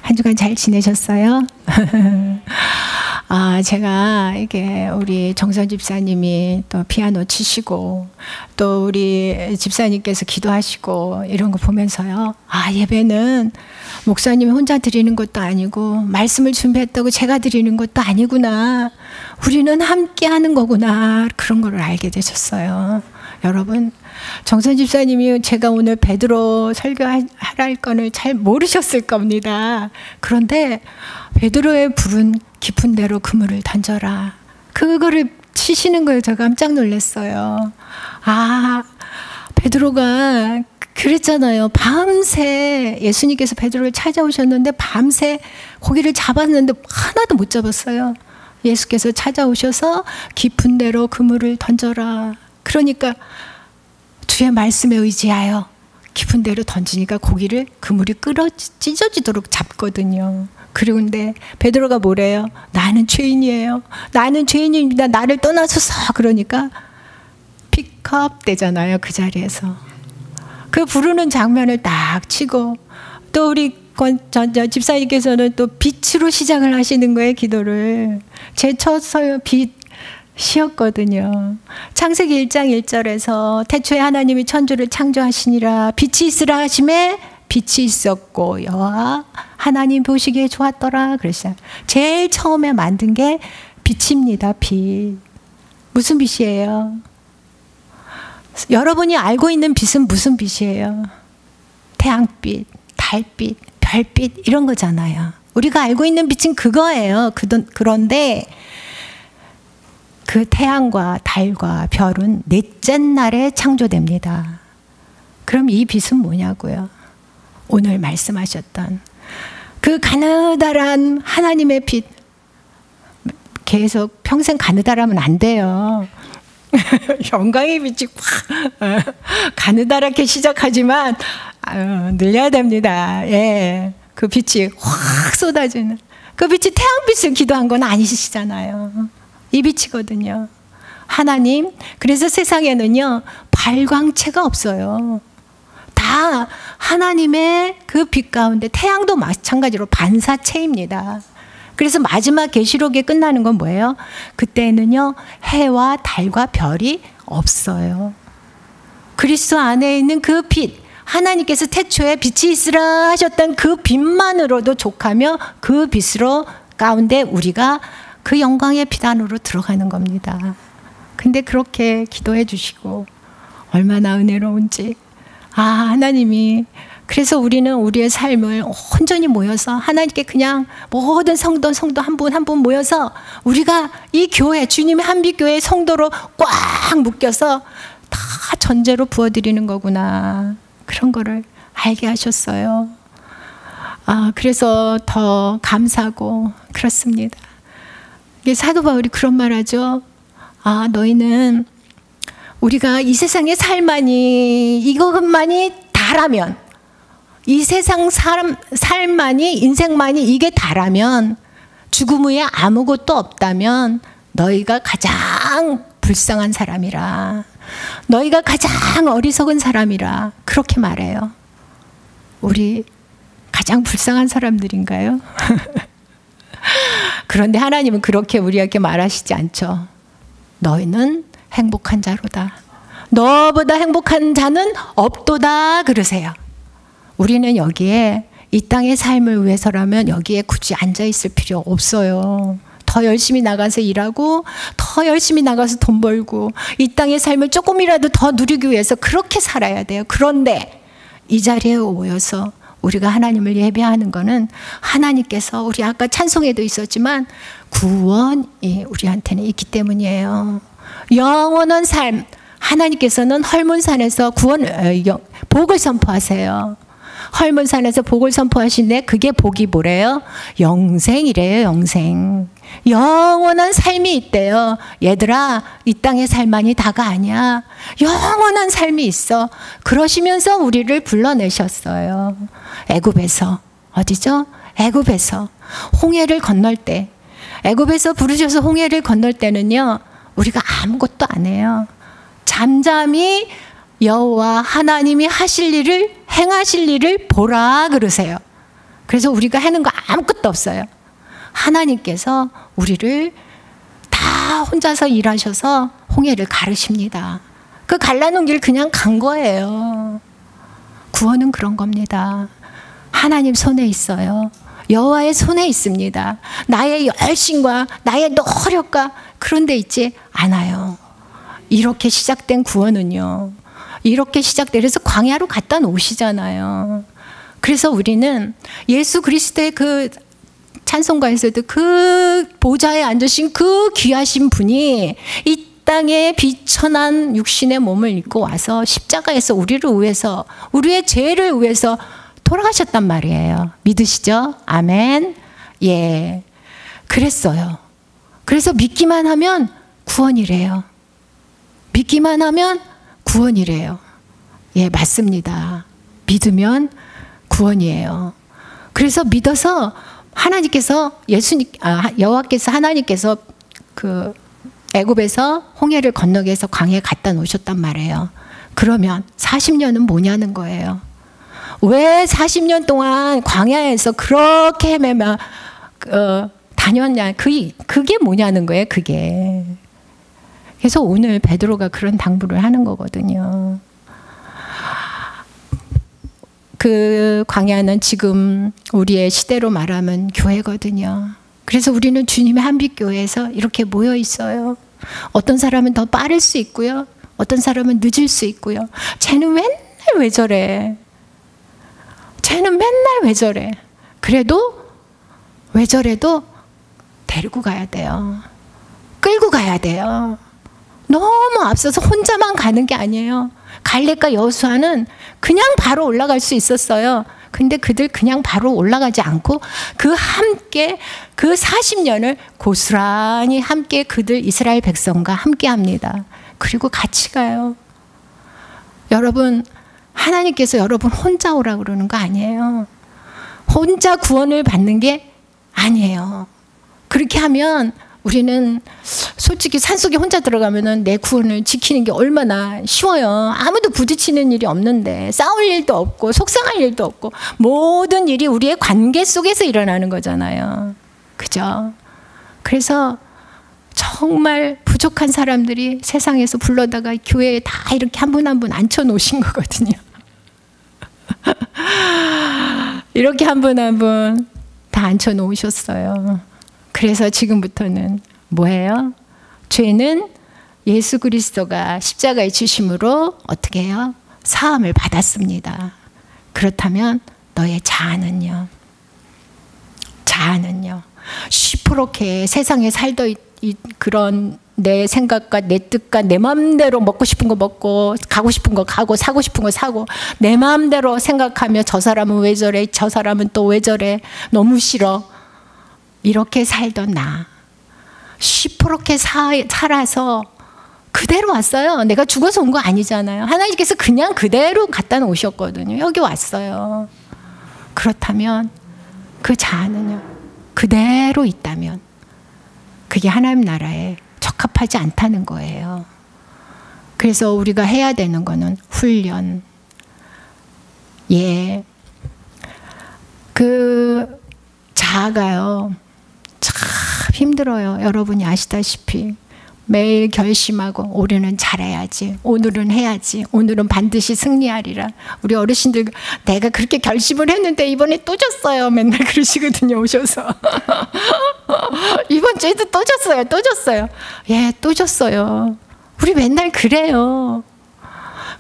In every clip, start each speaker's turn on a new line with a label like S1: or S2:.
S1: 한 주간 잘 지내셨어요? 제가 이게 우리 정선 집사님이 또 피아노 치시고 또 우리 집사님께서 기도하시고 이런 거 보면서요. 예배는 목사님이 혼자 드리는 것도 아니고 말씀을 준비했다고 제가 드리는 것도 아니구나. 우리는 함께 하는 거구나. 그런 걸 알게 되셨어요. 여러분, 정선 집사님이 제가 오늘 베드로 설교할 거는 잘 모르셨을 겁니다. 그런데 베드로의 불은 깊은 데로 그물을 던져라. 그거를 치시는 거예요. 제가 깜짝 놀랐어요. 베드로가 그랬잖아요. 밤새 예수님께서 베드로를 찾아오셨는데 밤새 고기를 잡았는데 하나도 못 잡았어요. 예수께서 찾아오셔서 깊은 데로 그물을 던져라. 그러니까 주의 말씀에 의지하여 깊은 데로 던지니까 고기를 그물이 찢어지도록 잡거든요. 그런데 베드로가 뭐래요? 나는 죄인이에요. 나는 죄인입니다. 나를 떠나소서. 그러니까 픽업 되잖아요. 그 자리에서. 그 부르는 장면을 딱 치고 또 우리 집사님께서는 또 빛으로 시작을 하시는 거예요. 기도를. 제 첫 빛이었거든요. 창세기 1장 1절에서 태초에 하나님이 천주를 창조하시니라. 빛이 있으라 하심에 빛이 있었고 여호와 하나님 보시기에 좋았더라. 그랬어요. 제일 처음에 만든 게 빛입니다. 빛. 무슨 빛이에요? 여러분이 알고 있는 빛은 무슨 빛이에요? 태양빛, 달빛, 별빛 이런 거잖아요. 우리가 알고 있는 빛은 그거예요. 그런데 그 태양과 달과 별은 넷째 날에 창조됩니다. 그럼 이 빛은 뭐냐고요? 오늘 말씀하셨던 그 가느다란 하나님의 빛. 계속 평생 가느다라면 안 돼요. 영광의 빛이 확 가느다랗게 시작하지만 늘려야 됩니다. 예, 그 빛이 확 쏟아지는 그 빛이 태양빛을 기도한 건 아니시잖아요. 이 빛이거든요. 하나님. 그래서 세상에는요 발광체가 없어요. 다 하나님의 그 빛 가운데 태양도 마찬가지로 반사체입니다. 그래서 마지막 계시록에 끝나는 건 뭐예요? 그때는요 해와 달과 별이 없어요. 그리스도 안에 있는 그 빛, 하나님께서 태초에 빛이 있으라 하셨던 그 빛만으로도 족하며 그 빛으로 가운데 우리가 그 영광의 빛 안으로 들어가는 겁니다. 근데 그렇게 기도해 주시고 얼마나 은혜로운지. 하나님이 그래서 우리는 우리의 삶을 온전히 모여서 하나님께 그냥 모든 성도 한 분 한 분 모여서 우리가 이 교회 주님의 한빛교회 성도로 꽉 묶여서 다 전제로 부어드리는 거구나. 그런 거를 알게 하셨어요. 그래서 더 감사하고 그렇습니다. 사도 바울이 그런 말 하죠. 너희는 우리가 이 세상의 삶만이 이것만이 다라면 이 세상 삶만이 인생만이 이게 다라면 죽음 후에 아무것도 없다면 너희가 가장 불쌍한 사람이라. 너희가 가장 어리석은 사람이라. 그렇게 말해요. 우리 가장 불쌍한 사람들인가요? 그런데 하나님은 그렇게 우리에게 말하시지 않죠. 너희는 행복한 자로다. 너보다 행복한 자는 없도다 그러세요. 우리는 여기에 이 땅의 삶을 위해서라면 여기에 굳이 앉아있을 필요 없어요. 더 열심히 나가서 일하고 더 열심히 나가서 돈 벌고 이 땅의 삶을 조금이라도 더 누리기 위해서 그렇게 살아야 돼요. 그런데 이 자리에 모여서 우리가 하나님을 예배하는 거는 하나님께서 우리 아까 찬송에도 있었지만 구원이 우리한테는 있기 때문이에요. 영원한 삶. 하나님께서는 헐문산에서 복을 선포하세요. 헐문산에서 복을 선포하시는데 그게 복이 뭐래요? 영생이래요. 영생. 영원한 삶이 있대요. 얘들아, 이 땅의 삶만이 다가 아니야. 영원한 삶이 있어. 그러시면서 우리를 불러내셨어요. 애굽에서. 어디죠? 애굽에서. 홍해를 건널 때. 애굽에서 부르셔서 홍해를 건널 때는요. 우리가 아무것도 안 해요. 잠잠히 여호와 하나님이 하실 일을 행하실 일을 보라 그러세요. 그래서 우리가 하는 거 아무것도 없어요. 하나님께서 우리를 다 혼자서 일하셔서 홍해를 가르십니다. 그 갈라놓은 길 그냥 간 거예요. 구원은 그런 겁니다. 하나님 손에 있어요. 여호와의 손에 있습니다. 나의 열심과 나의 노력과 그런 데 있지 않아요. 이렇게 시작된 구원은요. 이렇게 시작돼서 광야로 갖다 놓으시잖아요. 그래서 우리는 예수 그리스도의 그 찬송가에서도 그 보좌에 앉으신 그 귀하신 분이 이 땅에 비천한 육신의 몸을 입고 와서 십자가에서 우리를 위해서, 우리의 죄를 위해서 돌아가셨단 말이에요. 믿으시죠? 아멘. 예. 그랬어요. 그래서 믿기만 하면 구원이래요. 믿기만 하면 구원이래요. 예, 맞습니다. 믿으면 구원이에요. 그래서 믿어서 하나님께서 여호와께서 하나님께서 그 애굽에서 홍해를 건너게 해서 광야에 갖다 놓으셨단 말이에요. 그러면 40년은 뭐냐는 거예요. 왜 40년 동안 광야에서 그렇게 헤매며 다녔냐. 그게 뭐냐는 거예요. 그게. 그래서 오늘 베드로가 그런 당부를 하는 거거든요. 그 광야는 지금 우리의 시대로 말하면 교회거든요. 그래서 우리는 주님의 한빛교회에서 이렇게 모여 있어요. 어떤 사람은 더 빠를 수 있고요. 어떤 사람은 늦을 수 있고요. 쟤는 맨날 왜 저래? 쟤는 맨날 왜 저래? 그래도 왜 저래도 데리고 가야 돼요. 끌고 가야 돼요. 너무 앞서서 혼자만 가는 게 아니에요. 갈렙과 여호수아는 그냥 바로 올라갈 수 있었어요. 근데 그들 그냥 바로 올라가지 않고 그 함께 그 40년을 고스란히 함께 그들 이스라엘 백성과 함께 합니다. 그리고 같이 가요. 여러분, 하나님께서 여러분 혼자 오라고 그러는 거 아니에요. 혼자 구원을 받는 게 아니에요. 그렇게 하면 우리는 솔직히 산속에 혼자 들어가면은 내 구원을 지키는 게 얼마나 쉬워요. 아무도 부딪히는 일이 없는데, 싸울 일도 없고 속상할 일도 없고, 모든 일이 우리의 관계 속에서 일어나는 거잖아요. 그죠? 그래서 정말 부족한 사람들이 세상에서 불러다가 교회에 다 이렇게 한 분 한 분 앉혀 놓으신 거거든요. 이렇게 한 분 한 분 다 앉혀 놓으셨어요. 그래서 지금부터는 뭐예요? 죄는 예수 그리스도가 십자가에 지심으로 어떻게 해요? 사함을 받았습니다. 그렇다면 너의 자아는요? 자아는요? 시퍼렇게 세상에 살던 그런 내 생각과 내 뜻과 내 마음대로 먹고 싶은 거 먹고 가고 싶은 거 가고 사고 싶은 거 사고 내 마음대로 생각하며 저 사람은 왜 저래, 저 사람은 또 왜 저래, 너무 싫어, 이렇게 살던 나 시퍼렇게 살아서 그대로 왔어요. 내가 죽어서 온 거 아니잖아요. 하나님께서 그냥 그대로 갖다 놓으셨거든요. 여기 왔어요. 그렇다면 그 자아는요, 그대로 있다면 그게 하나님 나라에 적합하지 않다는 거예요. 그래서 우리가 해야 되는 거는 훈련. 예. 그 자아가요, 참 힘들어요. 여러분이 아시다시피 매일 결심하고 올해는 잘해야지, 오늘은 해야지, 오늘은 반드시 승리하리라. 우리 어르신들 내가 그렇게 결심을 했는데 이번에 또 졌어요. 맨날 그러시거든요. 오셔서 이번 주에도 또 졌어요. 또 졌어요. 예, 또 졌어요. 우리 맨날 그래요.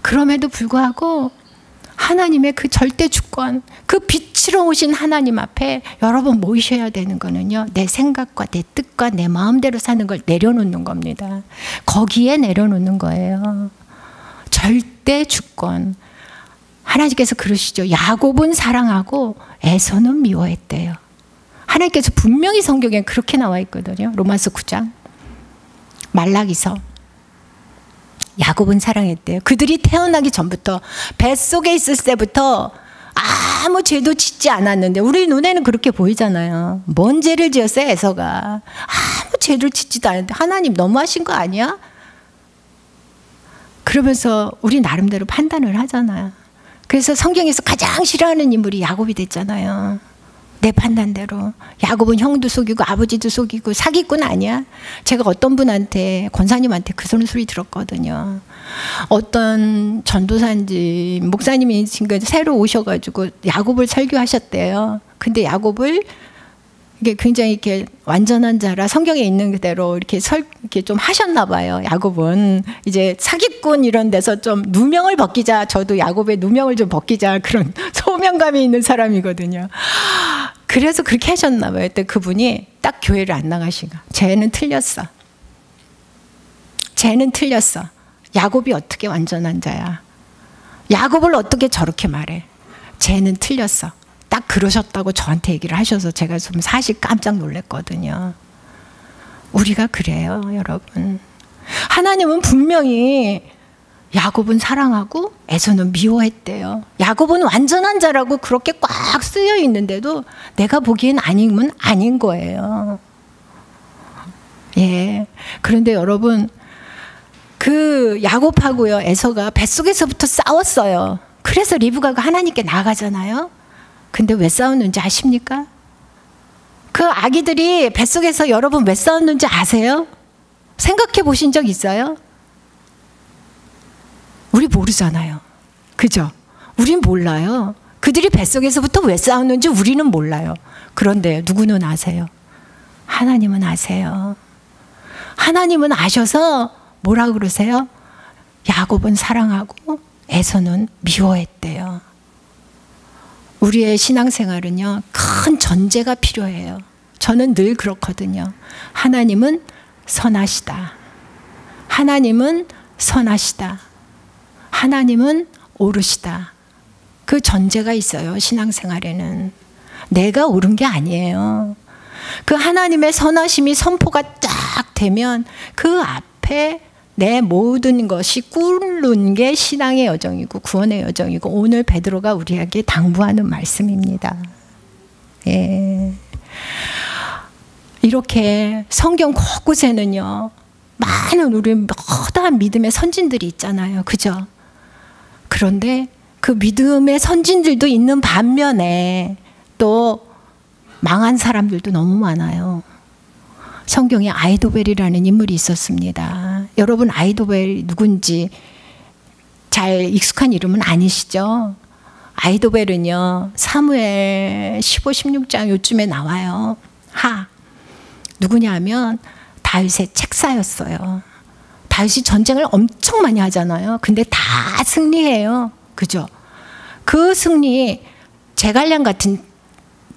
S1: 그럼에도 불구하고 하나님의 그 절대 주권, 그 빛으로 오신 하나님 앞에 여러분 모이셔야 되는 거는요, 내 생각과 내 뜻과 내 마음대로 사는 걸 내려놓는 겁니다. 거기에 내려놓는 거예요. 절대 주권. 하나님께서 그러시죠. 야곱은 사랑하고 에서는 미워했대요. 하나님께서 분명히 성경에 그렇게 나와 있거든요. 로마서 9장, 말라기서. 야곱은 사랑했대요. 그들이 태어나기 전부터, 뱃속에 있을 때부터 아무 죄도 짓지 않았는데, 우리 눈에는 그렇게 보이잖아요. 뭔 죄를 지었어요, 에서가? 아무 죄를 짓지도 않았는데 하나님 너무하신 거 아니야? 그러면서 우리 나름대로 판단을 하잖아요. 그래서 성경에서 가장 싫어하는 인물이 야곱이 됐잖아요. 내 판단대로. 야곱은 형도 속이고 아버지도 속이고 사기꾼 아니야? 제가 어떤 분한테, 권사님한테 그 소리 들었거든요. 어떤 전도사인지 목사님이 지금 새로 오셔가지고 야곱을 설교하셨대요. 근데 야곱을 이게 굉장히 이렇게 완전한 자라 성경에 있는 그대로 이렇게 이렇게 좀 하셨나 봐요. 야곱은 이제 사기꾼 이런 데서 좀 누명을 벗기자. 저도 야곱의 누명을 좀 벗기자. 그런 소명감이 있는 사람이거든요. 그래서 그렇게 하셨나 봐요. 그때 그분이 딱 교회를 안 나가시고, 쟤는 틀렸어. 쟤는 틀렸어. 야곱이 어떻게 완전한 자야? 야곱을 어떻게 저렇게 말해? 쟤는 틀렸어. 딱 그러셨다고 저한테 얘기를 하셔서 제가 좀 사실 깜짝 놀랐거든요. 우리가 그래요, 여러분. 하나님은 분명히 야곱은 사랑하고 에서는 미워했대요. 야곱은 완전한 자라고 그렇게 꽉 쓰여 있는데도 내가 보기엔 아니면 아닌 거예요. 예. 그런데 여러분, 그 야곱하고요, 에서가 뱃속에서부터 싸웠어요. 그래서 리브가가 하나님께 나아가잖아요. 근데 왜 싸웠는지 아십니까? 그 아기들이 뱃속에서 여러분 왜 싸웠는지 아세요? 생각해 보신 적 있어요? 우리 모르잖아요. 그죠? 우린 몰라요. 그들이 뱃속에서부터 왜 싸웠는지 우리는 몰라요. 그런데 누구는 아세요? 하나님은 아세요. 하나님은 아셔서 뭐라 그러세요? 야곱은 사랑하고 에서는 미워했대요. 우리의 신앙생활은요, 큰 전제가 필요해요. 저는 늘 그렇거든요. 하나님은 선하시다. 하나님은 선하시다. 하나님은 옳으시다. 그 전제가 있어요, 신앙생활에는. 내가 옳은 게 아니에요. 그 하나님의 선하심이 선포가 딱 되면 그 앞에 내 모든 것이 꿇는 게 신앙의 여정이고 구원의 여정이고, 오늘 베드로가 우리에게 당부하는 말씀입니다. 예. 이렇게 성경 곳곳에는요, 많은 우리 커다란 믿음의 선진들이 있잖아요. 그죠? 그런데 그 믿음의 선진들도 있는 반면에 또 망한 사람들도 너무 많아요. 성경에 아이도벨이라는 인물이 있었습니다. 여러분, 아이도벨 누군지 잘 익숙한 이름은 아니시죠? 아이도벨은요, 사무엘 15, 16장 요쯤에 나와요. 누구냐 하면 다윗의 책사였어요. 다윗이 전쟁을 엄청 많이 하잖아요. 근데 다 승리해요. 그죠? 그 승리, 제갈량 같은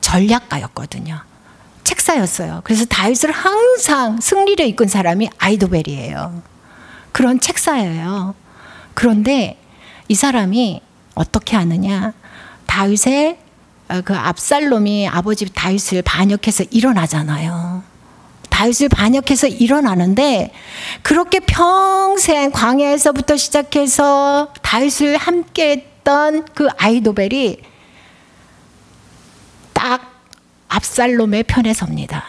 S1: 전략가였거든요. 책사였어요. 그래서 다윗을 항상 승리를 이끈 사람이 아이도벨이에요. 그런 책사예요. 그런데 이 사람이 어떻게 하느냐? 다윗의 그 압살롬이 아버지 다윗을 반역해서 일어나잖아요. 다윗을 반역해서 일어나는데, 그렇게 평생 광야에서부터 시작해서 다윗을 함께했던 그 아이도벨이 딱 압살롬의 편에 섭니다.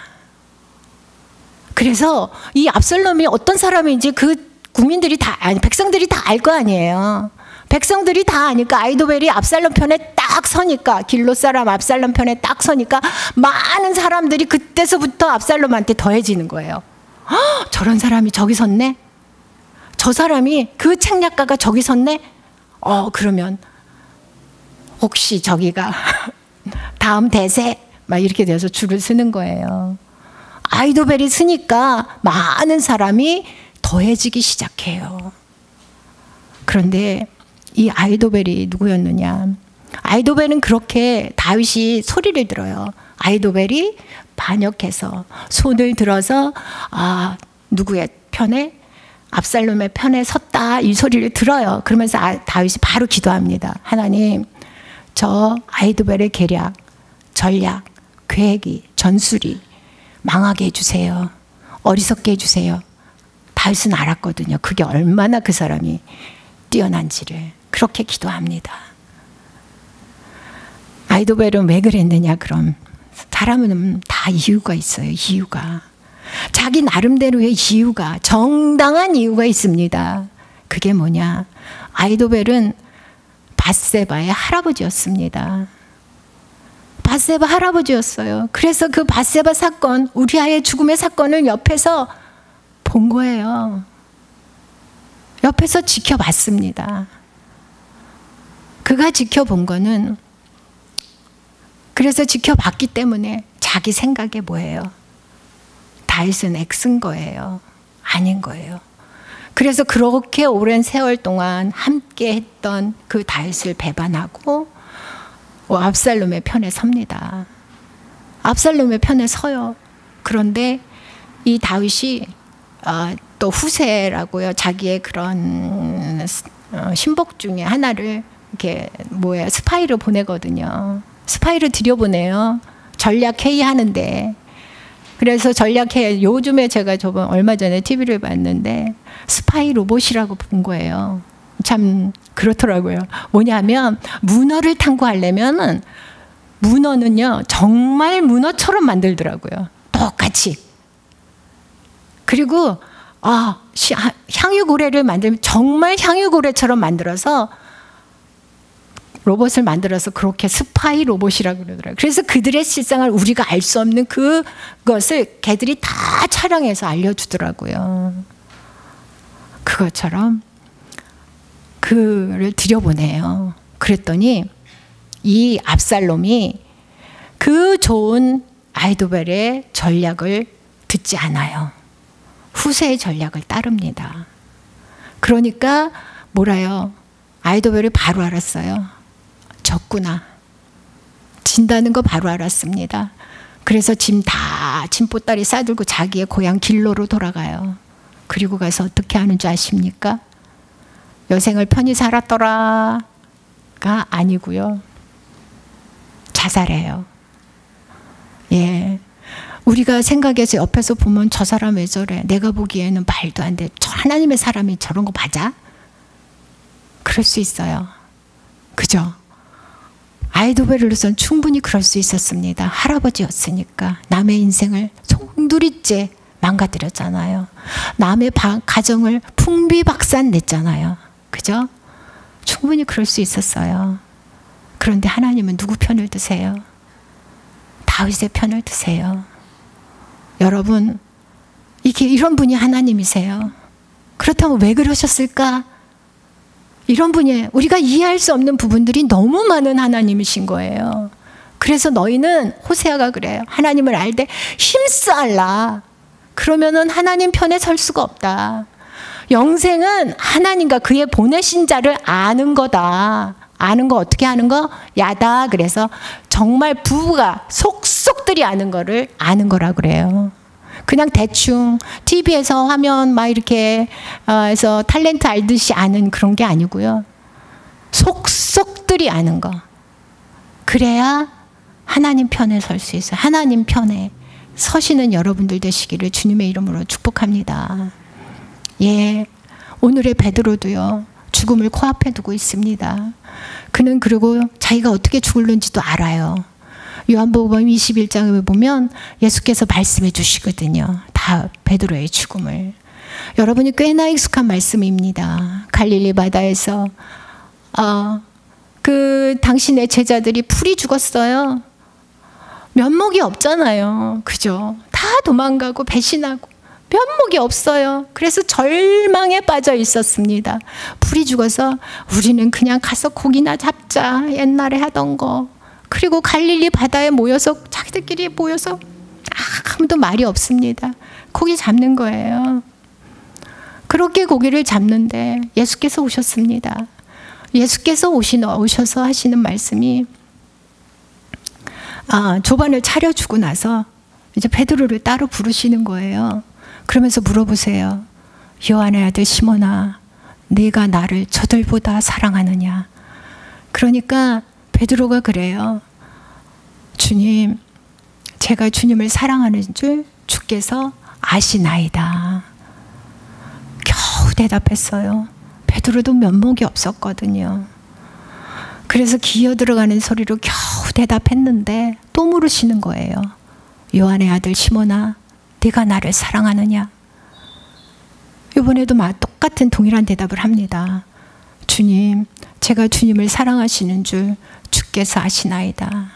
S1: 그래서 이 압살롬이 어떤 사람인지 그 국민들이 다, 아니 백성들이 다 알 거 아니에요. 백성들이 다 아니까 아이도벨이 압살롬 편에 딱 서니까, 길롯 사람 압살롬 편에 딱 서니까 많은 사람들이 그때서부터 압살롬한테 더해지는 거예요. 저런 사람이 저기 섰네? 저 사람이, 그 책략가가 저기 섰네? 그러면 혹시 저기가 다음 대세? 막 이렇게 돼서 줄을 서는 거예요. 아이도벨이 쓰니까 많은 사람이 더해지기 시작해요. 그런데 이 아이도벨이 누구였느냐? 아이도벨은 그렇게 다윗이 소리를 들어요. 아이도벨이 반역해서 손을 들어서 누구의 편에? 압살롬의 편에 섰다, 이 소리를 들어요. 그러면서 다윗이 바로 기도합니다. 하나님, 저 아이도벨의 계략, 전략, 계획이, 전술이 망하게 해주세요. 어리석게 해주세요. 다윗은 알았거든요. 그게 얼마나 그 사람이 뛰어난지를. 그렇게 기도합니다. 아이도벨은 왜 그랬느냐? 그럼 사람은 다 이유가 있어요. 이유가. 자기 나름대로의 이유가, 정당한 이유가 있습니다. 그게 뭐냐? 아이도벨은 밧세바의 할아버지였습니다. 밧세바 할아버지였어요. 그래서 그 밧세바 사건, 우리아의 죽음의 사건을 옆에서 본 거예요. 옆에서 지켜봤습니다. 그가 지켜본 거는, 그래서 지켜봤기 때문에 자기 생각에 뭐예요? 다윗은 X인 거예요. 아닌 거예요. 그래서 그렇게 오랜 세월 동안 함께 했던 그 다윗을 배반하고 압살롬의 편에 섭니다. 압살롬의 편에 서요. 그런데 이 다윗이 또 후세라고요. 자기의 그런 신복 중에 하나를 이렇게 스파이로 보내거든요. 스파이를 들여보내요. 전략 회의하는데. 그래서 전략 회의, 요즘에 제가 얼마 전에 TV를 봤는데 스파이 로봇이라고 본 거예요. 참 그렇더라고요. 뭐냐면 문어를 탐구하려면 문어는요 정말 문어처럼 만들더라고요. 똑같이. 그리고 향유고래를 만들면 정말 향유고래처럼 만들어서 로봇을 만들어서 그렇게 스파이 로봇이라고 그러더라고요. 그래서 그들의 실상을 우리가 알 수 없는 그것을 걔들이 다 촬영해서 알려주더라고요. 그것처럼 그를 들여보내요. 그랬더니 이 압살롬이 그 좋은 아히도벨의 전략을 듣지 않아요. 후세의 전략을 따릅니다. 그러니까 뭐라요? 아히도벨이 바로 알았어요. 졌구나. 진다는 거 바로 알았습니다. 그래서 짐 보따리 싸들고 자기의 고향 길로로 돌아가요. 그리고 가서 어떻게 하는 줄 아십니까? 여생을 편히 살았더라가 아니고요. 자살해요. 예. 우리가 생각해서 옆에서 보면 저 사람 왜 저래? 내가 보기에는 말도 안 돼. 저 하나님의 사람이 저런 거 맞아? 그럴 수 있어요. 그죠? 아히도벨로선 충분히 그럴 수 있었습니다. 할아버지였으니까 남의 인생을 송두리째 망가뜨렸잖아요. 남의 가정을 풍비박산 냈잖아요. 그죠? 충분히 그럴 수 있었어요. 그런데 하나님은 누구 편을 드세요? 다윗의 편을 드세요. 여러분, 이런 분이 하나님이세요. 그렇다면 왜 그러셨을까? 이런 분이 우리가 이해할 수 없는 부분들이 너무 많은 하나님이신 거예요. 그래서 너희는 호세아가 그래요. 하나님을 알되 힘쓰알라. 그러면은 하나님 편에 설 수가 없다. 영생은 하나님과 그의 보내신 자를 아는 거다. 아는 거 어떻게 아는 거? 야다. 그래서 정말 부부가 속속들이 아는 거를 아는 거라 그래요. 그냥 대충 TV에서 화면 막 이렇게 해서 탤런트 알듯이 아는 그런 게 아니고요. 속속들이 아는 거. 그래야 하나님 편에 설 수 있어요. 하나님 편에 서시는 여러분들 되시기를 주님의 이름으로 축복합니다. 예, 오늘의 베드로도요. 죽음을 코앞에 두고 있습니다. 그는 그리고 자기가 어떻게 죽을는지도 알아요. 요한복음 21장에 보면 예수께서 말씀해 주시거든요. 다 베드로의 죽음을. 여러분이 꽤나 익숙한 말씀입니다. 갈릴리 바다에서 당신의 제자들이 풀이 죽었어요. 면목이 없잖아요. 그죠? 다 도망가고 배신하고 면목이 없어요. 그래서 절망에 빠져 있었습니다. 풀이 죽어서 우리는 그냥 가서 고기나 잡자. 옛날에 하던 거. 그리고 갈릴리 바다에 모여서 자기들끼리 모여서 아무도 말이 없습니다. 고기 잡는 거예요. 그렇게 고기를 잡는데 예수께서 오셨습니다. 예수께서 오셔서 하시는 말씀이 조반을 차려주고 나서 이제 베드로를 따로 부르시는 거예요. 그러면서 물어보세요. 요한의 아들 시몬아, 네가 나를 저들보다 사랑하느냐? 그러니까 베드로가 그래요. 주님, 제가 주님을 사랑하는 줄 주께서 아시나이다. 겨우 대답했어요. 베드로도 면목이 없었거든요. 그래서 기어 들어가는 소리로 겨우 대답했는데 또 물으시는 거예요. 요한의 아들 시몬아, 네가 나를 사랑하느냐? 이번에도 똑같은 동일한 대답을 합니다. 주님, 제가 주님을 사랑하시는 줄 주께서 아시나이다.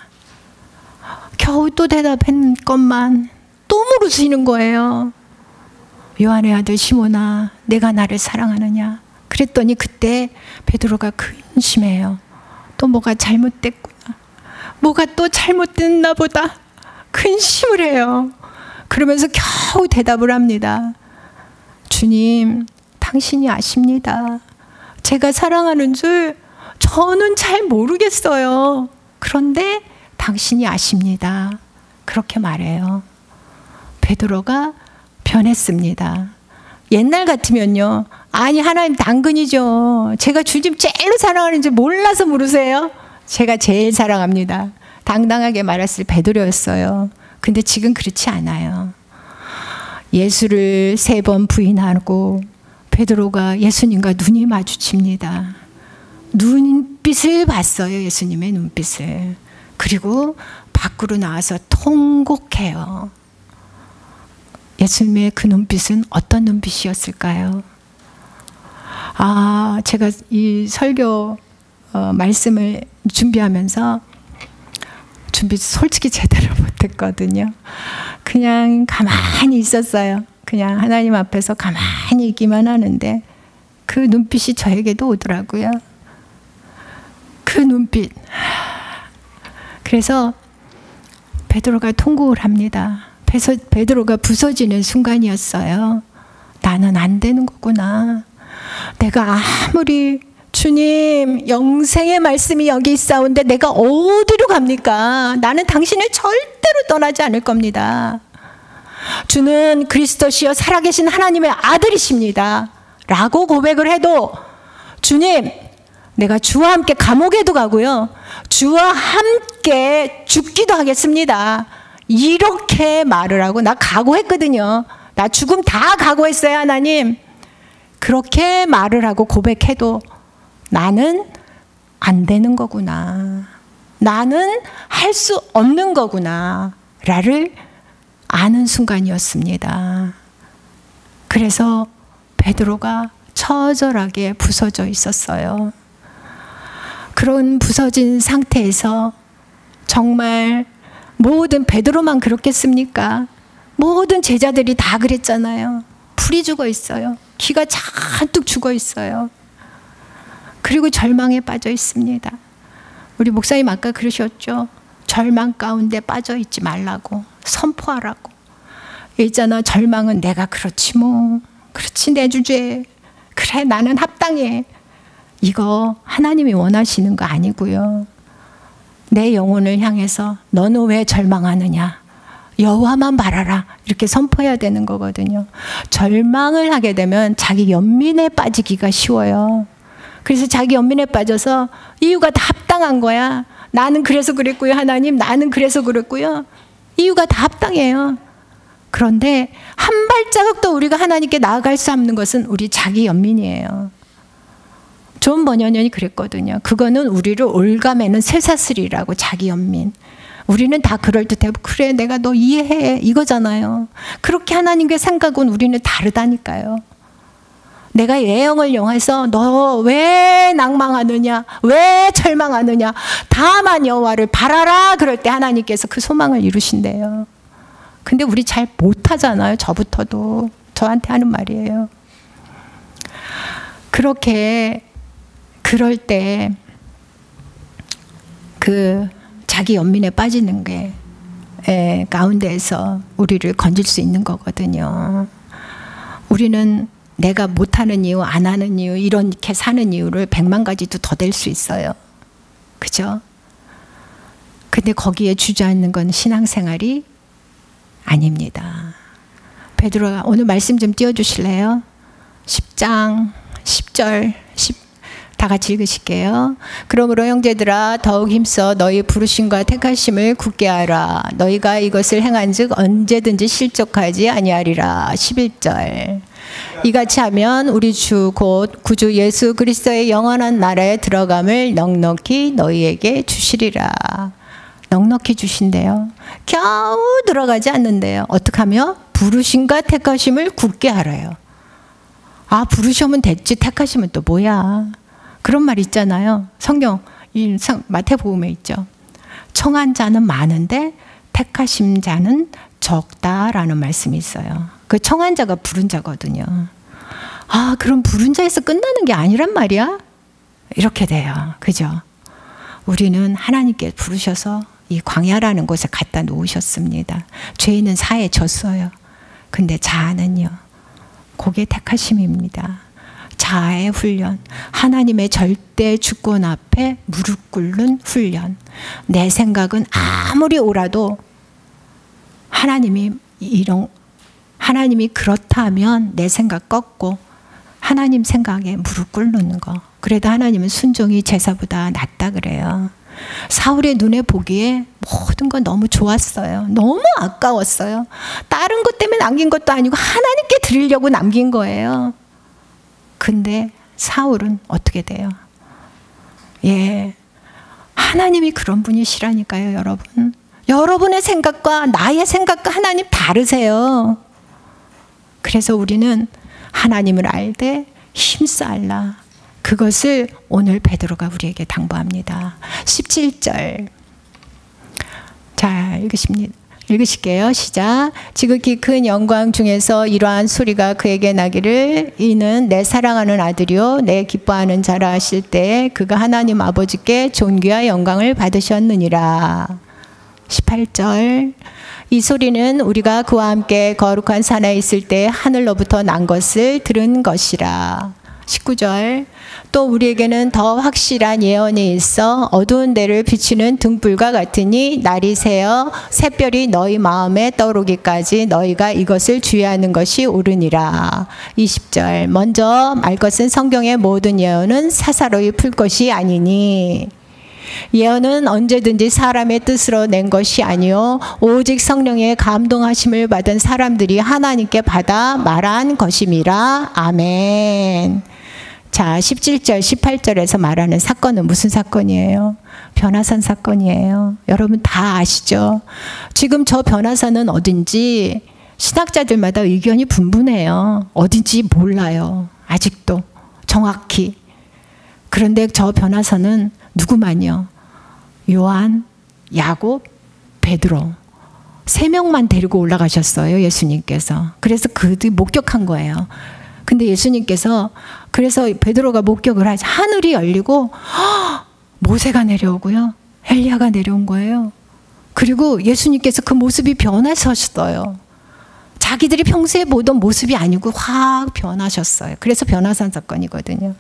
S1: 겨우 또 대답했건만 또 물으시는 거예요. 요한의 아들 시몬아, 내가 나를 사랑하느냐? 그랬더니 그때 베드로가 근심해요. 또 뭐가 잘못됐구나. 뭐가 또 잘못됐나 보다. 근심을 해요. 그러면서 겨우 대답을 합니다. 주님, 당신이 아십니다. 제가 사랑하는 줄 저는 잘 모르겠어요. 그런데 당신이 아십니다. 그렇게 말해요. 베드로가 변했습니다. 옛날 같으면요. 아니 하나님 당근이죠. 제가 주님 제일 사랑하는지 몰라서 물으세요. 제가 제일 사랑합니다. 당당하게 말했을 베드로였어요. 근데 지금 그렇지 않아요. 예수를 3번 부인하고 베드로가 예수님과 눈이 마주칩니다. 눈빛을 봤어요. 예수님의 눈빛을. 그리고 밖으로 나와서 통곡해요. 예수님의 그 눈빛은 어떤 눈빛이었을까요? 제가 이 설교 말씀을 준비하면서 준비 솔직히 제대로 못했거든요. 그냥 가만히 있었어요. 그냥 하나님 앞에서 가만히 있기만 하는데 그 눈빛이 저에게도 오더라고요. 그 눈빛. 그래서 베드로가 통곡을 합니다. 베드로가 부서지는 순간이었어요. 나는 안 되는 거구나. 내가 아무리 주님 영생의 말씀이 여기 있사온데 내가 어디로 갑니까? 나는 당신을 절대로 떠나지 않을 겁니다. 주는 그리스도시여 살아계신 하나님의 아들이십니다. 라고 고백을 해도 주님, 내가 주와 함께 감옥에도 가고요. 주와 함께 죽기도 하겠습니다. 이렇게 말을 하고 나 각오했거든요. 나 죽음 다 각오했어요, 하나님. 그렇게 말을 하고 고백해도 나는 안 되는 거구나. 나는 할 수 없는 거구나. 라를 아는 순간이었습니다. 그래서 베드로가 처절하게 부서져 있었어요. 그런 부서진 상태에서 정말 모든 베드로만 그렇겠습니까? 모든 제자들이 다 그랬잖아요. 풀이 죽어 있어요. 기가 잔뜩 죽어 있어요. 그리고 절망에 빠져 있습니다. 우리 목사님 아까 그러셨죠? 절망 가운데 빠져 있지 말라고, 선포하라고. 있잖아, 절망은 내가 그렇지 뭐, 그렇지 내 주제, 그래 나는 합당해. 이거 하나님이 원하시는 거 아니고요. 내 영혼을 향해서 너는 왜 절망하느냐? 여호와만 바라라. 이렇게 선포해야 되는 거거든요. 절망을 하게 되면 자기 연민에 빠지기가 쉬워요. 그래서 자기 연민에 빠져서 이유가 다 합당한 거야. 나는 그래서 그랬고요. 하나님, 나는 그래서 그랬고요. 이유가 다 합당해요. 그런데 한 발자국도 우리가 하나님께 나아갈 수 없는 것은 우리 자기 연민이에요. 존 버녀년이 그랬거든요. 그거는 우리를 올가매는 쇠사슬이라고, 자기 연민. 우리는 다 그럴듯해. 그래, 내가 너 이해해. 이거잖아요. 그렇게 하나님께 생각은 우리는 다르다니까요. 내가 예영을 영해서 너 왜 낭망하느냐, 왜 절망하느냐, 다만 여호와를 바라라. 그럴 때 하나님께서 그 소망을 이루신대요. 근데 우리 잘 못하잖아요. 저부터도. 저한테 하는 말이에요. 그렇게 그럴 때 그 자기 연민에 빠지는 게 가운데에서 우리를 건질 수 있는 거거든요. 우리는 내가 못하는 이유, 안 하는 이유, 이렇게 사는 이유를 100만 가지도 더 될 수 있어요. 그죠? 근데 거기에 주저앉는 건 신앙생활이 아닙니다. 베드로가 오늘 말씀 좀 띄워주실래요? 10장 10절 다 같이 읽으실게요. 그러므로 형제들아 더욱 힘써 너희 부르심과 택하심을 굳게 하라. 너희가 이것을 행한즉 언제든지 실족하지 아니하리라. 11절 이같이 하면 우리 주 곧 구주 예수 그리스도의 영원한 나라에 들어감을 넉넉히 너희에게 주시리라. 넉넉히 주신대요. 겨우 들어가지 않는데요. 어떻게 하며? 부르심과 택하심을 굳게 하래요. 아, 부르시면 됐지 택하시면 또 뭐야. 그런 말 있잖아요. 성경 마태복음에 있죠. 청한 자는 많은데 택하신 자는 적다라는 말씀이 있어요. 그 청한 자가 부른 자거든요. 아, 그럼 부른 자에서 끝나는 게 아니란 말이야? 이렇게 돼요. 그죠? 우리는 하나님께 부르셔서 이 광야라는 곳에 갖다 놓으셨습니다. 죄인은 사해졌어요. 근데 자아는요, 그게 택하심입니다. 자아의 훈련, 하나님의 절대 주권 앞에 무릎 꿇는 훈련. 내 생각은 아무리 옳아도 하나님이 그렇다면 내 생각 꺾고 하나님 생각에 무릎 꿇는 거. 그래도 하나님은 순종이 제사보다 낫다 그래요. 사울의 눈에 보기에 모든 건 너무 좋았어요. 너무 아까웠어요. 다른 것 때문에 남긴 것도 아니고 하나님께 드리려고 남긴 거예요. 근데 사울은 어떻게 돼요? 예, 하나님이 그런 분이시라니까요, 여러분. 여러분의 생각과 나의 생각과 하나님 다르세요. 그래서 우리는 하나님을 알되 힘쓰알라. 그것을 오늘 베드로가 우리에게 당부합니다. 17절. 자, 읽으실게요. 시작. 지극히 큰 영광 중에서 이러한 소리가 그에게 나기를 이는 내 사랑하는 아들이요 내 기뻐하는 자라 하실 때에 그가 하나님 아버지께 존귀와 영광을 받으셨느니라. 18절. 이 소리는 우리가 그와 함께 거룩한 산에 있을 때 하늘로부터 난 것을 들은 것이라. 19절. 또 우리에게는 더 확실한 예언이 있어 어두운 데를 비추는 등불과 같으니 날이 새어 샛별이 너희 마음에 떠오르기까지 너희가 이것을 주의하는 것이 옳으니라. 20절. 먼저 말 것은 성경의 모든 예언은 사사로이 풀 것이 아니니 예언은 언제든지 사람의 뜻으로 낸 것이 아니요 오직 성령의 감동하심을 받은 사람들이 하나님께 받아 말한 것임이라. 아멘. 자, 17절, 18절에서 말하는 사건은 무슨 사건이에요? 변화산 사건이에요. 여러분 다 아시죠? 지금 저 변화산은 어딘지 신학자들마다 의견이 분분해요. 어딘지 몰라요. 아직도 정확히. 그런데 저 변화산은 누구만요? 요한, 야곱, 베드로 3명만 데리고 올라가셨어요. 예수님께서. 그래서 그들이 목격한 거예요. 근데 예수님께서 그래서 베드로가 목격을 하지 하늘이 열리고 모세가 내려오고요. 엘리야가 내려온 거예요. 그리고 예수님께서 그 모습이 변하셨어요. 자기들이 평소에 보던 모습이 아니고 확 변하셨어요. 그래서 변화산 사건이거든요.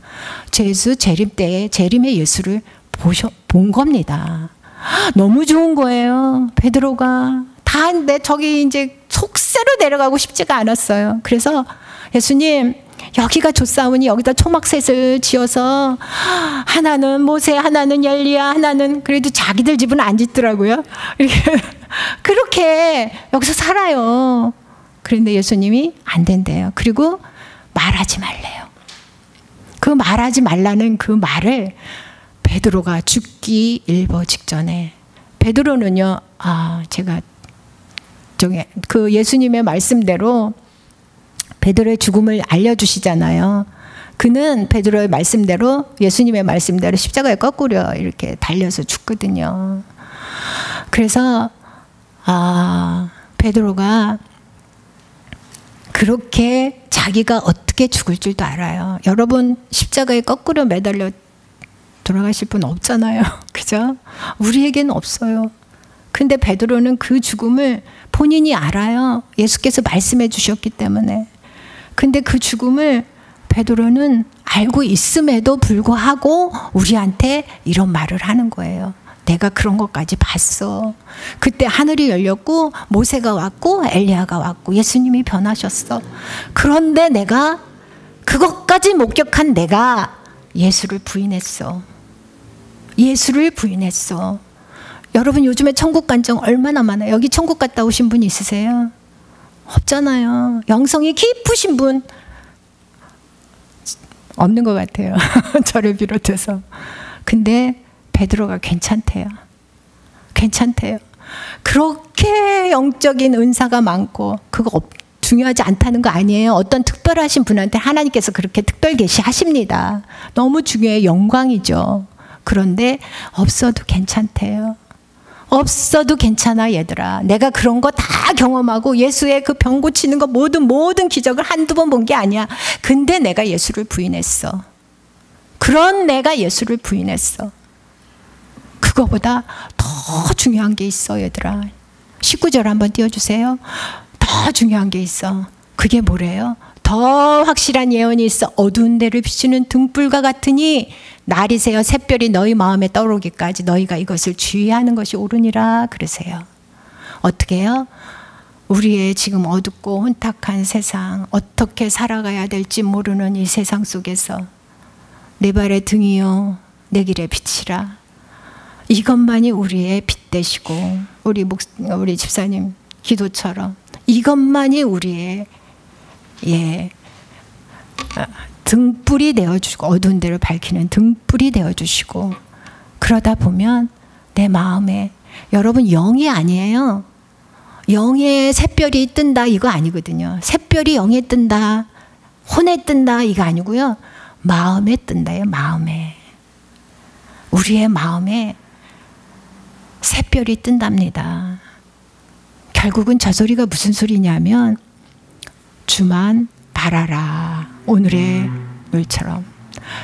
S1: 예수 재림 때에 재림의 예수를 본 겁니다. 너무 좋은 거예요. 베드로가 다 근데 저기 이제 속세로 내려가고 싶지가 않았어요. 그래서 예수님 여기가 좋사오니 여기다 초막셋을 지어서 하나는 모세, 하나는 엘리야, 하나는 그래도 자기들 집은 안 짓더라고요. 그렇게 여기서 살아요. 그런데 예수님이 안 된대요. 그리고 말하지 말래요. 그 말하지 말라는 그 말을 베드로가 죽기 일보 직전에 베드로는요. 제가 그 예수님의 말씀대로 베드로의 죽음을 알려주시잖아요. 그는 베드로의 말씀대로 예수님의 말씀대로 십자가에 거꾸로 이렇게 달려서 죽거든요. 그래서 베드로가 그렇게 자기가 어떻게 죽을 줄도 알아요. 여러분 십자가에 거꾸로 매달려 돌아가실 분 없잖아요. 그죠? 우리에게는 없어요. 근데 베드로는 그 죽음을 본인이 알아요. 예수께서 말씀해 주셨기 때문에. 근데 그 죽음을 베드로는 알고 있음에도 불구하고 우리한테 이런 말을 하는 거예요. 내가 그런 것까지 봤어. 그때 하늘이 열렸고 모세가 왔고 엘리야가 왔고 예수님이 변하셨어. 그런데 내가 그것까지 목격한 내가 예수를 부인했어. 예수를 부인했어. 여러분 요즘에 천국 간증 얼마나 많아요. 여기 천국 갔다 오신 분 있으세요? 없잖아요. 영성이 깊으신 분 없는 것 같아요. 저를 비롯해서. 근데 베드로가 괜찮대요. 괜찮대요. 그렇게 영적인 은사가 많고 그거 중요하지 않다는 거 아니에요. 어떤 특별하신 분한테 하나님께서 그렇게 특별 계시하십니다. 너무 중요해요. 영광이죠. 그런데 없어도 괜찮대요. 없어도 괜찮아 얘들아. 내가 그런 거 다 경험하고 예수의 그 병 고치는 거 모든 기적을 한두 번 본 게 아니야. 근데 내가 예수를 부인했어. 그런 내가 예수를 부인했어. 그거보다 더 중요한 게 있어 얘들아. 19절 한번 띄워주세요. 더 중요한 게 있어. 그게 뭐래요? 더 확실한 예언이 있어. 어두운 데를 비추는 등불과 같으니 날이 새어 샛별이 너희 마음에 떠오르기까지 너희가 이것을 주의하는 것이 옳으니라 그러세요. 어떻게 해요? 우리의 지금 어둡고 혼탁한 세상, 어떻게 살아가야 될지 모르는 이 세상 속에서 내 발의 등이요 내 길의 빛이라. 이것만이 우리의 빛 되시고 우리 집사님 기도처럼 이것만이 우리의 등불이 되어주고 어두운 데를 밝히는 등불이 되어주시고 그러다 보면 내 마음에 여러분 영이 아니에요. 영에 샛별이 뜬다 이거 아니거든요. 샛별이 영에 뜬다 혼에 뜬다 이거 아니고요. 마음에 뜬다요. 마음에. 우리의 마음에 샛별이 뜬답니다. 결국은 저 소리가 무슨 소리냐면 주만 바라라. 오늘의 물처럼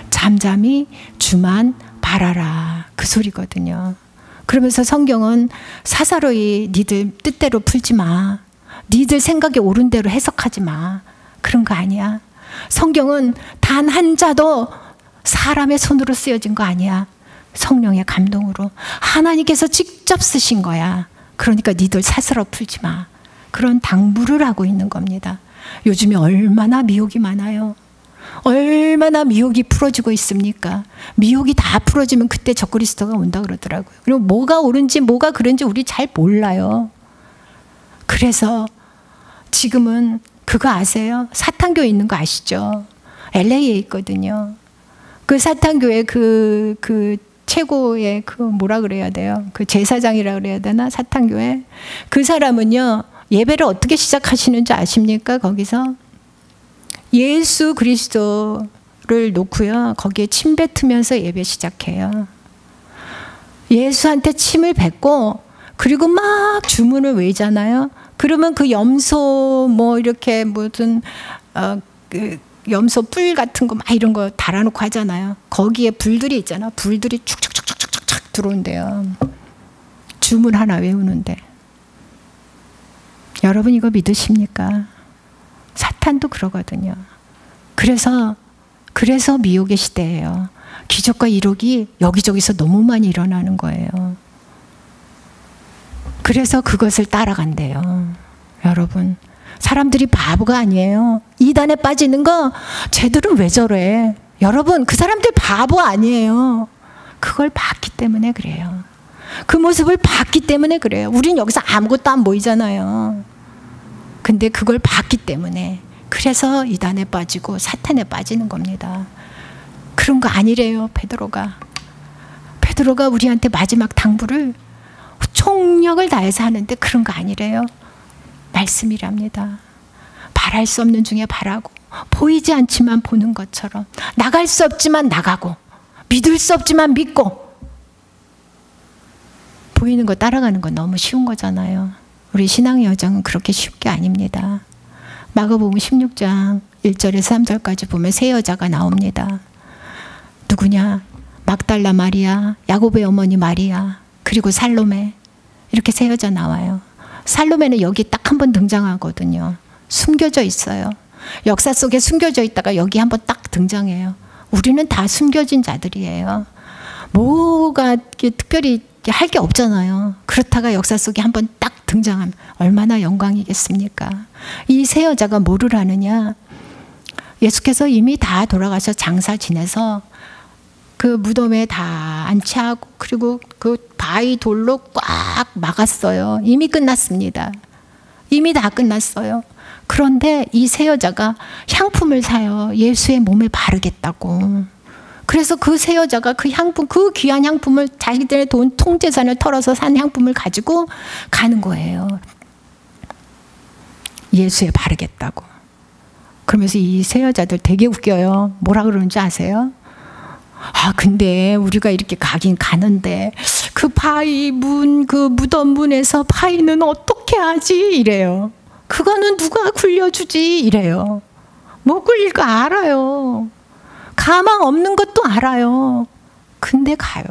S1: 잠잠히 주만 바라라. 그 소리거든요. 그러면서 성경은 사사로이 니들 뜻대로 풀지 마. 니들 생각이 옳은 대로 해석하지 마. 그런 거 아니야. 성경은 단 한 자도 사람의 손으로 쓰여진 거 아니야. 성령의 감동으로 하나님께서 직접 쓰신 거야. 그러니까 니들 사스러 풀지 마. 그런 당부를 하고 있는 겁니다. 요즘에 얼마나 미혹이 많아요. 얼마나 미혹이 풀어지고 있습니까? 미혹이 다 풀어지면 그때 적그리스도가 온다 그러더라고요. 그리고 뭐가 옳은지 뭐가 그런지 우리 잘 몰라요. 그래서 지금은 그거 아세요? 사탄교회 있는 거 아시죠? LA에 있거든요. 그 사탄교회 그 최고의 그 뭐라 그래야 돼요? 그 제사장이라 그래야 되나? 사탄교회. 그 사람은요. 예배를 어떻게 시작하시는지 아십니까? 거기서 예수 그리스도를 놓고요. 거기에 침 뱉으면서 예배 시작해요. 예수한테 침을 뱉고 그리고 막 주문을 외잖아요. 그러면 그 염소 뭐 이렇게 무슨 그 염소 뿔 같은 거 막 이런 거 달아놓고 하잖아요. 거기에 불들이 있잖아. 불들이 축축축축축축 들어온대요. 주문 하나 외우는데. 여러분 이거 믿으십니까? 사탄도 그러거든요. 그래서 미혹의 시대예요. 기적과 이룩이 여기저기서 너무 많이 일어나는 거예요. 그래서 그것을 따라간대요. 여러분 사람들이 바보가 아니에요. 이단에 빠지는 거 쟤들은 왜 저래? 여러분 그 사람들 바보 아니에요. 그걸 봤기 때문에 그래요. 그 모습을 봤기 때문에 그래요. 우린 여기서 아무것도 안 보이잖아요. 근데 그걸 봤기 때문에 그래서 이단에 빠지고 사탄에 빠지는 겁니다. 그런 거 아니래요. 베드로가 우리한테 마지막 당부를 총력을 다해서 하는데 그런 거 아니래요. 말씀이랍니다. 바랄 수 없는 중에 바라고 보이지 않지만 보는 것처럼 나갈 수 없지만 나가고 믿을 수 없지만 믿고 보이는 거 따라가는 건 너무 쉬운 거잖아요. 우리 신앙의 여정은 그렇게 쉬운 게 아닙니다. 마가복음 16장 1절에서 3절까지 보면 세 여자가 나옵니다. 누구냐? 막달라 마리아, 야고보의 어머니 마리아, 그리고 살로메. 이렇게 세 여자 나와요. 살로메는 여기 딱 한 번 등장하거든요. 숨겨져 있어요. 역사 속에 숨겨져 있다가 여기 한번 딱 등장해요. 우리는 다 숨겨진 자들이에요. 뭐가 특별히 할 게 없잖아요. 그렇다가 역사 속에 한번 딱 등장하면 얼마나 영광이겠습니까? 이 세 여자가 뭐를 하느냐? 예수께서 이미 다 돌아가서 장사 지내서 그 무덤에 다 안치하고 그리고 그 바위 돌로 꽉 막았어요. 이미 끝났습니다. 이미 다 끝났어요. 그런데 이 세 여자가 향품을 사요. 예수의 몸에 바르겠다고. 그래서 그 세 여자가 그 향품, 그 귀한 향품을 자기들의 돈 통재산을 털어서 산 향품을 가지고 가는 거예요. 예수에 바르겠다고. 그러면서 이 세 여자들 되게 웃겨요. 뭐라 그러는지 아세요? 아 근데 우리가 이렇게 가긴 가는데 그 바위 문, 그 무덤 문에서 바위는 어떻게 하지? 이래요. 그거는 누가 굴려주지? 이래요. 못 굴릴 거 알아요. 가망 없는 것도 알아요. 근데 가요.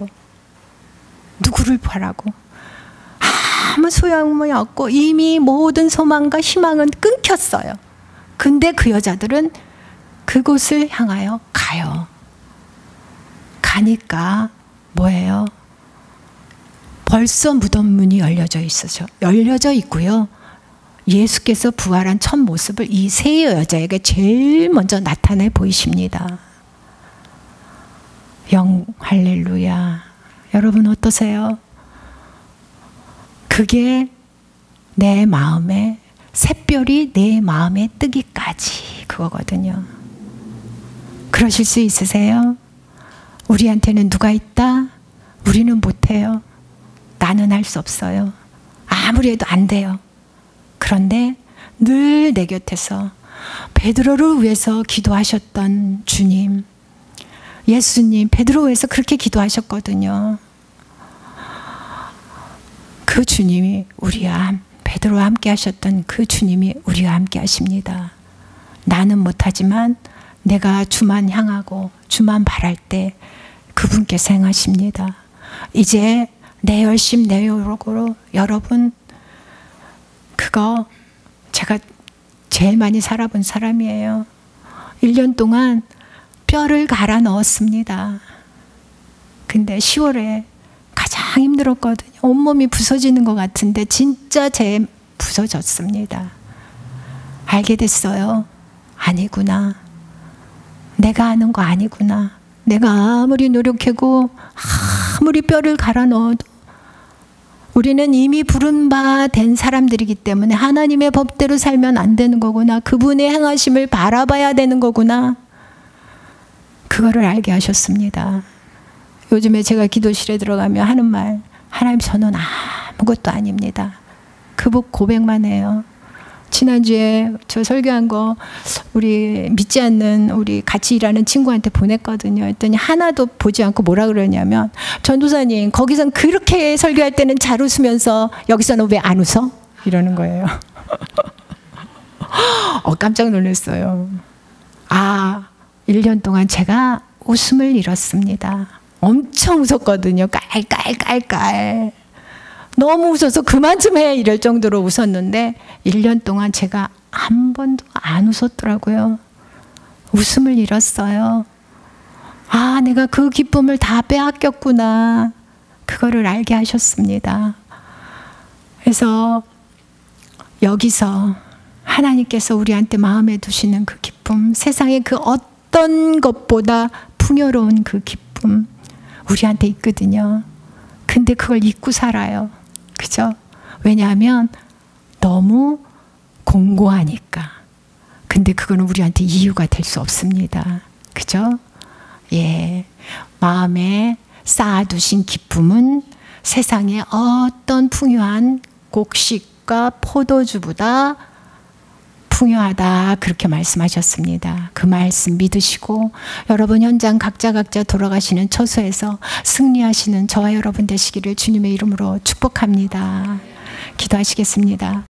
S1: 누구를 보라고? 아무 소용이 없고 이미 모든 소망과 희망은 끊겼어요. 근데 그 여자들은 그곳을 향하여 가요. 가니까 뭐예요? 벌써 무덤 문이 열려져 있고요. 예수께서 부활한 첫 모습을 이 세 여자에게 제일 먼저 나타내 보이십니다. 할렐루야. 여러분 어떠세요? 그게 내 마음에, 샛별이 내 마음에 뜨기까지 그거거든요. 그러실 수 있으세요? 우리한테는 누가 있다? 우리는 못해요. 나는 할 수 없어요. 아무리 해도 안 돼요. 그런데 늘 내 곁에서 베드로를 위해서 기도하셨던 주님, 예수님, 베드로를 위해서 그렇게 기도하셨거든요. 그 주님이 베드로와 함께 하셨던 그 주님이 우리와 함께 하십니다. 나는 못하지만 내가 주만 향하고 주만 바랄 때 그분께서 행하십니다. 이제 내 열심 내 노력으로 여러분, 그거 제가 제일 많이 살아본 사람이에요. 1년 동안 뼈를 갈아 넣었습니다. 근데 10월에 가장 힘들었거든요. 온몸이 부서지는 것 같은데 진짜 부서졌습니다. 알게 됐어요. 아니구나. 내가 하는 거 아니구나. 내가 아무리 노력하고 아무리 뼈를 갈아 넣어도 우리는 이미 부른 바 된 사람들이기 때문에 하나님의 법대로 살면 안 되는 거구나. 그분의 행하심을 바라봐야 되는 거구나. 그거를 알게 하셨습니다. 요즘에 제가 기도실에 들어가면 하는 말, 하나님 저는 아무것도 아닙니다. 그 고백만 해요. 지난주에 저 설교한 거 우리 믿지 않는 우리 같이 일하는 친구한테 보냈거든요. 했더니 하나도 보지 않고 뭐라 그러냐면, 전도사님 거기선 그렇게 설교할 때는 잘 웃으면서 여기서는 왜 안 웃어? 이러는 거예요. 깜짝 놀랐어요. 1년 동안 제가 웃음을 잃었습니다. 엄청 웃었거든요. 깔깔깔깔. 너무 웃어서 그만 좀 해 이럴 정도로 웃었는데 1년 동안 제가 한 번도 안 웃었더라고요. 웃음을 잃었어요. 내가 그 기쁨을 다 빼앗겼구나. 그거를 알게 하셨습니다. 그래서 여기서 하나님께서 우리한테 마음에 두시는 그 기쁨, 세상의 그 어떤 것보다 풍요로운 그 기쁨 우리한테 있거든요. 근데 그걸 잊고 살아요. 그죠? 왜냐하면 너무 공고하니까. 근데 그거는 우리한테 이유가 될 수 없습니다. 그죠? 예. 마음에 쌓아두신 기쁨은 세상의 어떤 풍요한 곡식과 포도주보다 풍요하다, 그렇게 말씀하셨습니다. 그 말씀 믿으시고 여러분 현장 각자 돌아가시는 처소에서 승리하시는 저와 여러분 되시기를 주님의 이름으로 축복합니다. 기도하시겠습니다.